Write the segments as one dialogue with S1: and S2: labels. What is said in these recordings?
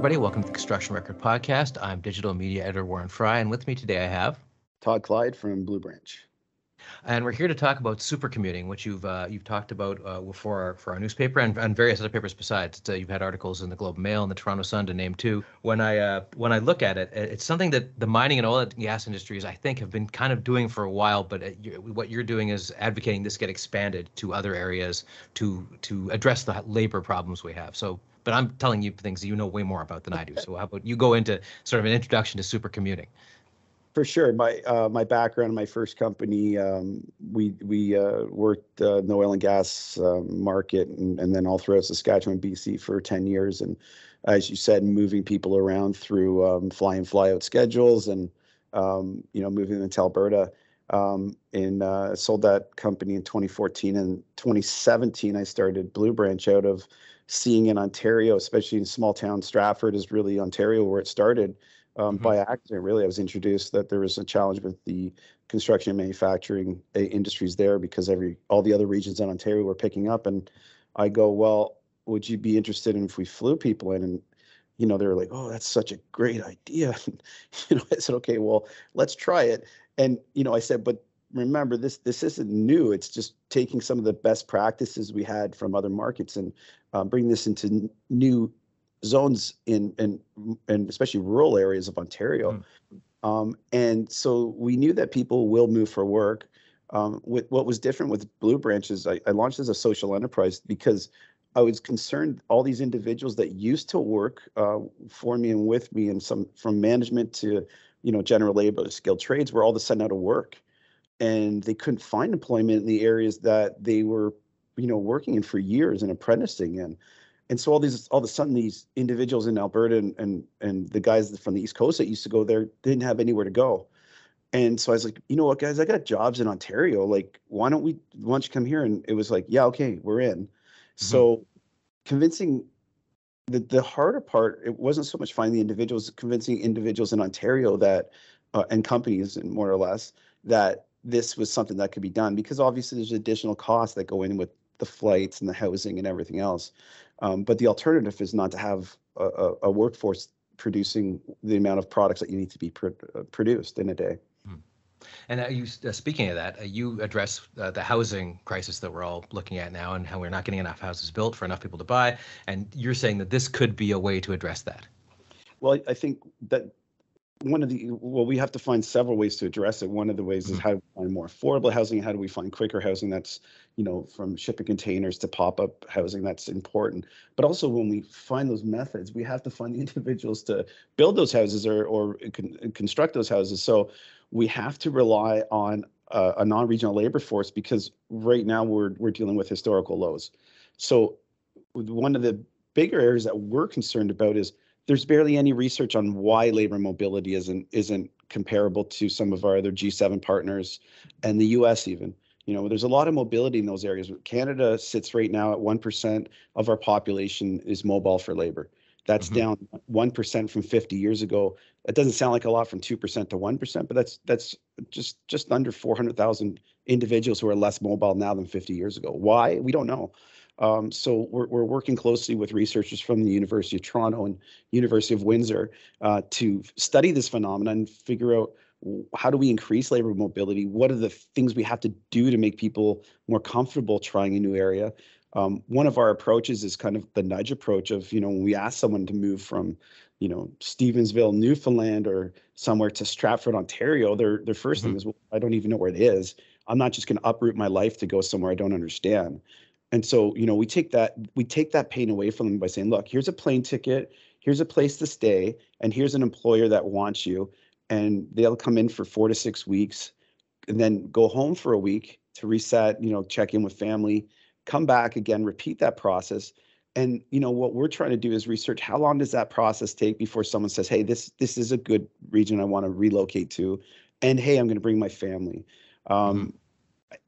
S1: everybody. Welcome to the Construction Record Podcast. I'm digital media editor Warren Frey, and with me today I have
S2: Todd Clyde from Blue Branch.
S1: And we're here to talk about supercommuting, which you've talked about for our newspaper and various other papers besides. You've had articles in the Globe and Mail and the Toronto Sun, to name two. When I look at it, it's something that the mining and oil and gas industries, I think, have been kind of doing for a while. But what you're doing is advocating this get expanded to other areas to address the labor problems we have. So, but I'm telling you things you know way more about than I do. So how about you go into sort of an introduction to supercommuting?
S2: For sure. My background, my first company, we worked in the oil and gas market and then all throughout Saskatchewan, BC for 10 years. And as you said, moving people around through fly in, fly out schedules and, moving them to Alberta. Sold that company in 2014. And 2017, I started Blue Branch out of seeing in Ontario, especially in small town. Stratford is really Ontario where it started. By accident, really, I was introduced that there was a challenge with the construction and manufacturing industries there because all the other regions in Ontario were picking up. And I go, well, would you be interested in if we flew people in? And, they were like, oh, that's such a great idea. I said, okay, well, let's try it. And, I said, but remember, this isn't new. It's just taking some of the best practices we had from other markets and bring this into new zones in especially rural areas of Ontario. And so we knew that people will move for work. With what was different with Blue Branch is I launched as a social enterprise because I was concerned all these individuals that used to work for me and with me, and some from management to general labor, skilled trades, were all of a sudden out of work, and they couldn't find employment in the areas that they were working in for years and apprenticing in. And so all of a sudden, these individuals in Alberta and the guys from the East Coast that used to go there didn't have anywhere to go. And so I was like, you know what, guys, I got jobs in Ontario. Like, why don't you come here? And it was like, yeah, okay, we're in. So convincing the harder part, it wasn't so much finding the individuals, convincing individuals in Ontario that and companies, and more or less, that this was something that could be done, because obviously there's additional costs that go in with the flights and the housing and everything else. But the alternative is not to have a workforce producing the amount of products that you need to be produced in a day.
S1: And speaking of that, you address the housing crisis that we're all looking at now, and how we're not getting enough houses built for enough people to buy. And you're saying that this could be a way to address that.
S2: Well, I think that we have to find several ways to address it. One of the ways is how do we find more affordable housing? How do we find quicker housing that's, from shipping containers to pop-up housing? That's important. But also, when we find those methods, we have to find the individuals to build those houses or construct those houses. So we have to rely on a non-regional labor force, because right now we're dealing with historical lows. So one of the bigger areas that we're concerned about is there's barely any research on why labor mobility isn't comparable to some of our other G7 partners and the US even. There's a lot of mobility in those areas. Canada sits right now at 1% of our population is mobile for labor. That's down 1% from 50 years ago. That doesn't sound like a lot, from 2% to 1%, but that's just under 400,000 individuals who are less mobile now than 50 years ago. Why? We don't know. So we're working closely with researchers from the University of Toronto and University of Windsor to study this phenomenon and figure out, how do we increase labor mobility? What are the things we have to do to make people more comfortable trying a new area? One of our approaches is kind of the nudge approach of, when we ask someone to move from, Stevensville, Newfoundland, or somewhere to Stratford, Ontario, their first thing is, well, I don't even know where it is. I'm not just going to uproot my life to go somewhere I don't understand. And so, we take that pain away from them by saying, look, here's a plane ticket, here's a place to stay, and here's an employer that wants you. And they'll come in for 4 to 6 weeks and then go home for a week to reset, check in with family, come back again, repeat that process. And, what we're trying to do is research, how long does that process take before someone says, hey, this is a good region I want to relocate to. And hey, I'm going to bring my family.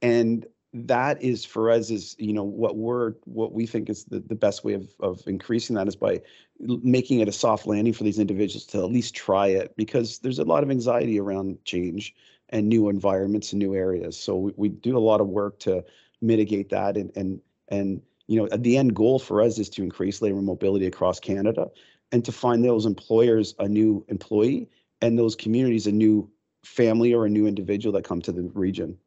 S2: And that is, for us, is what we think is the best way of increasing that is by making it a soft landing for these individuals to at least try it, because there's a lot of anxiety around change and new environments and new areas. So we do a lot of work to mitigate that, and the end goal for us is to increase labor mobility across Canada. and to find those employers a new employee and those communities a new family or a new individual that come to the region.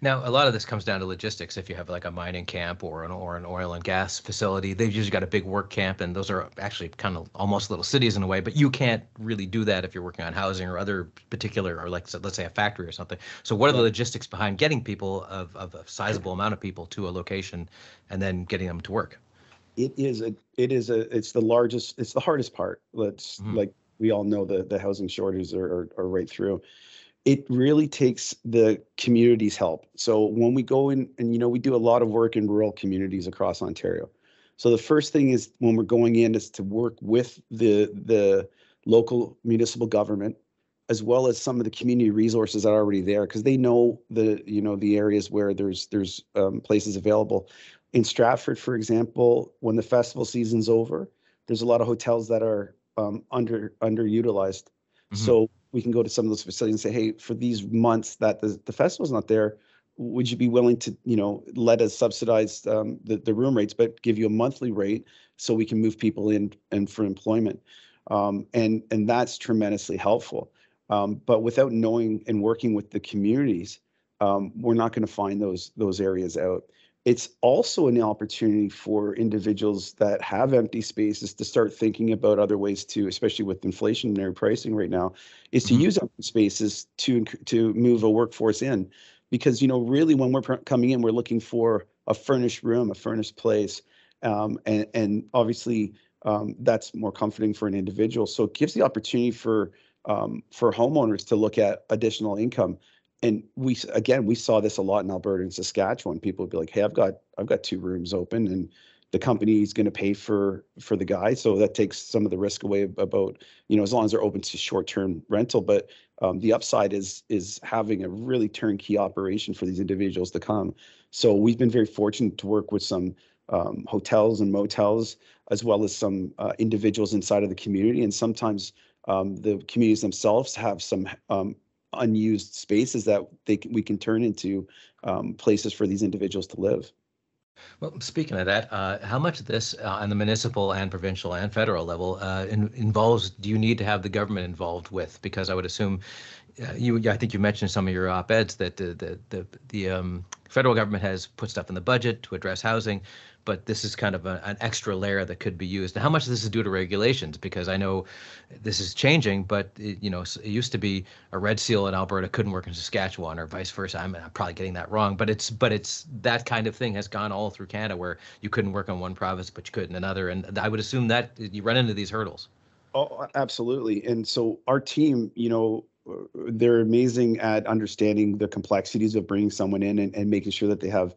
S1: Now, a lot of this comes down to logistics. If you have like a mining camp or an oil and gas facility, they've usually got a big work camp, and those are actually kind of almost little cities in a way. But you can't really do that if you're working on housing or other particular, or like, so let's say a factory or something. So, what are the logistics behind getting people of a sizable amount of people to a location, and then getting them to work?
S2: It's the hardest part. Like we all know, the housing shortages are right through. It really takes the community's help. So when we go in, and we do a lot of work in rural communities across Ontario. So the first thing is, when we're going in, is to work with the local municipal government, as well as some of the community resources that are already there, because they know the areas where there's places available. In Stratford, for example, when the festival season's over, there's a lot of hotels that are underutilized. So we can go to some of those facilities and say, hey, for these months that the festival's not there, would you be willing to, let us subsidize the room rates, but give you a monthly rate so we can move people in and for employment? And that's tremendously helpful. But without knowing and working with the communities, we're not going to find those areas out. It's also an opportunity for individuals that have empty spaces to start thinking about other ways to, especially with inflationary pricing right now, is to use empty spaces to move a workforce in. Because, really, when we're coming in, we're looking for a furnished room, a furnished place. And obviously, that's more comforting for an individual. So it gives the opportunity for homeowners to look at additional income. And we saw this a lot in Alberta and Saskatchewan. People would be like, hey, I've got 2 rooms open, and the company is going to pay for the guy. So that takes some of the risk away about, as long as they're open to short-term rental. But the upside is having a really turnkey operation for these individuals to come. So we've been very fortunate to work with some hotels and motels, as well as some individuals inside of the community. And sometimes the communities themselves have some unused spaces that we can turn into places for these individuals to live.
S1: Well, speaking of that, how much of this on the municipal and provincial and federal level involves, do you need to have the government involved with? Because I would assume I think you mentioned some of your op-eds that the federal government has put stuff in the budget to address housing, but this is kind of an extra layer that could be used. Now, how much of this is due to regulations? Because I know this is changing, but it used to be a red seal in Alberta couldn't work in Saskatchewan, or vice versa. I'm probably getting that wrong, but it's that kind of thing has gone all through Canada, where you couldn't work in one province, but you could in another. And I would assume that you run into these hurdles.
S2: Oh, absolutely. And so our team, they're amazing at understanding the complexities of bringing someone in and making sure that they have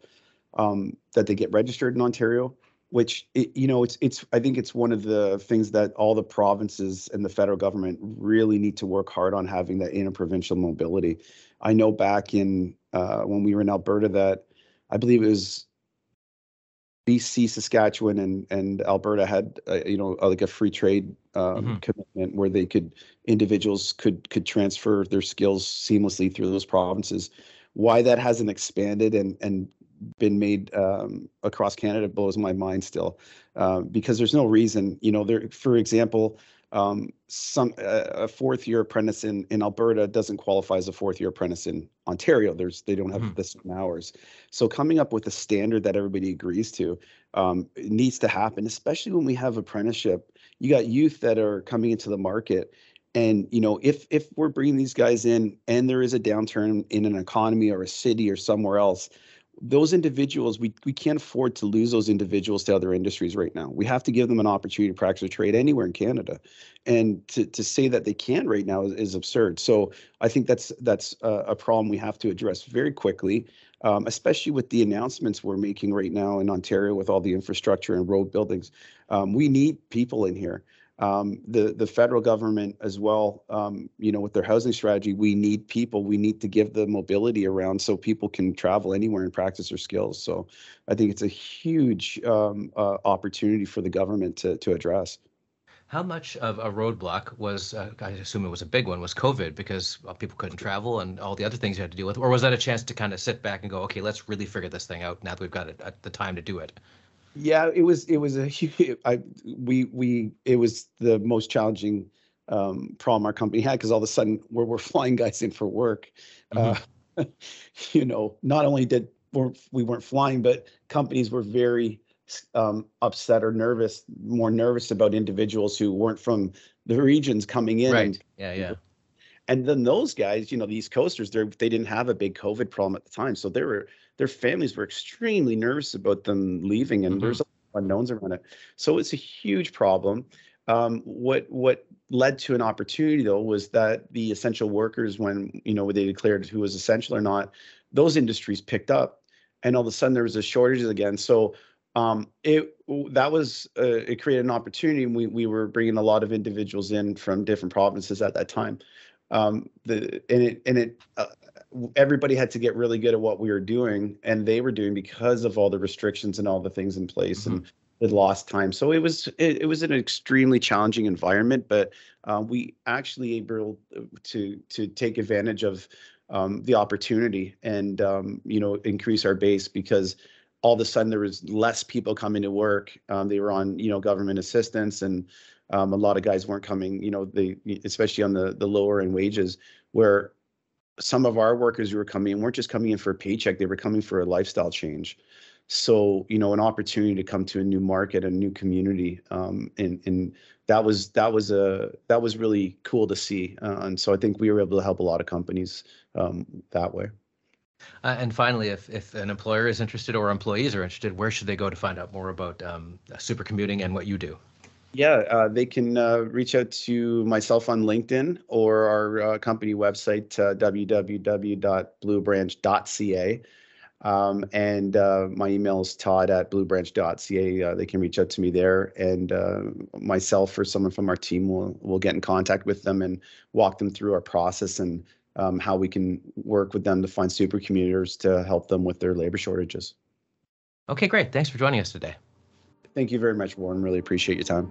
S2: that they get registered in Ontario, which it's I think it's one of the things that all the provinces and the federal government really need to work hard on, having that interprovincial mobility. I know back in when we were in Alberta, that I believe it was BC, Saskatchewan, and Alberta had like a free trade commitment where individuals could transfer their skills seamlessly through those provinces. Why that hasn't expanded and been made across Canada blows my mind still, because there's no reason. There, for example, a 4th-year apprentice in Alberta doesn't qualify as a 4th-year apprentice in Ontario. They don't have the same hours. So coming up with a standard that everybody agrees to it needs to happen, especially when we have apprenticeship. You got youth that are coming into the market, and if we're bringing these guys in and there is a downturn in an economy or a city or somewhere else, those individuals, we can't afford to lose those individuals to other industries right now. We have to give them an opportunity to practice a trade anywhere in Canada. And to say that they can't right now is absurd. So I think that's a problem we have to address very quickly, especially with the announcements we're making right now in Ontario with all the infrastructure and road buildings. We need people in here. The federal government as well, with their housing strategy, we need people. We need to give the mobility around so people can travel anywhere and practice their skills. So I think it's a huge opportunity for the government to address.
S1: How much of a roadblock was, I assume it was a big one, was COVID, because people couldn't travel and all the other things you had to deal with? Or was that a chance to kind of sit back and go, okay, let's really figure this thing out now that we've got the time to do it?
S2: Yeah, it was a huge, it was the most challenging problem our company had, because all of a sudden we're flying guys in for work.
S1: Hmm.
S2: Uh, not only we weren't flying, but companies were very upset or nervous, more nervous about individuals who weren't from the regions coming in.
S1: Right. Yeah. Yeah.
S2: And then those guys, the East Coasters, they didn't have a big COVID problem at the time, so their families were extremely nervous about them leaving, and
S1: Hmm.
S2: there's unknowns around it. So it's a huge problem. What led to an opportunity, though, was that the essential workers, when they declared who was essential or not, those industries picked up, and all of a sudden there was a shortage again. So it created an opportunity. And we were bringing a lot of individuals in from different provinces at that time. Everybody had to get really good at what we were doing, and they were doing, because of all the restrictions and all the things in place,
S1: Hmm.
S2: and the lost time. So it was an extremely challenging environment, but we actually able to take advantage of the opportunity, and increase our base, because all of a sudden there was less people coming to work. They were on government assistance, and a lot of guys weren't coming, especially on the lower end wages, where some of our workers who were coming in weren't just coming in for a paycheck, they were coming for a lifestyle change. So, an opportunity to come to a new market, a new community, and that was really cool to see. And so I think we were able to help a lot of companies that way.
S1: And finally, if an employer is interested or employees are interested, where should they go to find out more about supercommuting and what you do?
S2: Yeah, they can reach out to myself on LinkedIn, or our company website, www.bluebranch.ca. And my email is todd@bluebranch.ca. They can reach out to me there, and myself or someone from our team will get in contact with them and walk them through our process, and how we can work with them to find supercommuters to help them with their labor shortages.
S1: Okay, great. Thanks for joining us today.
S2: Thank you very much, Warren. Really appreciate your time.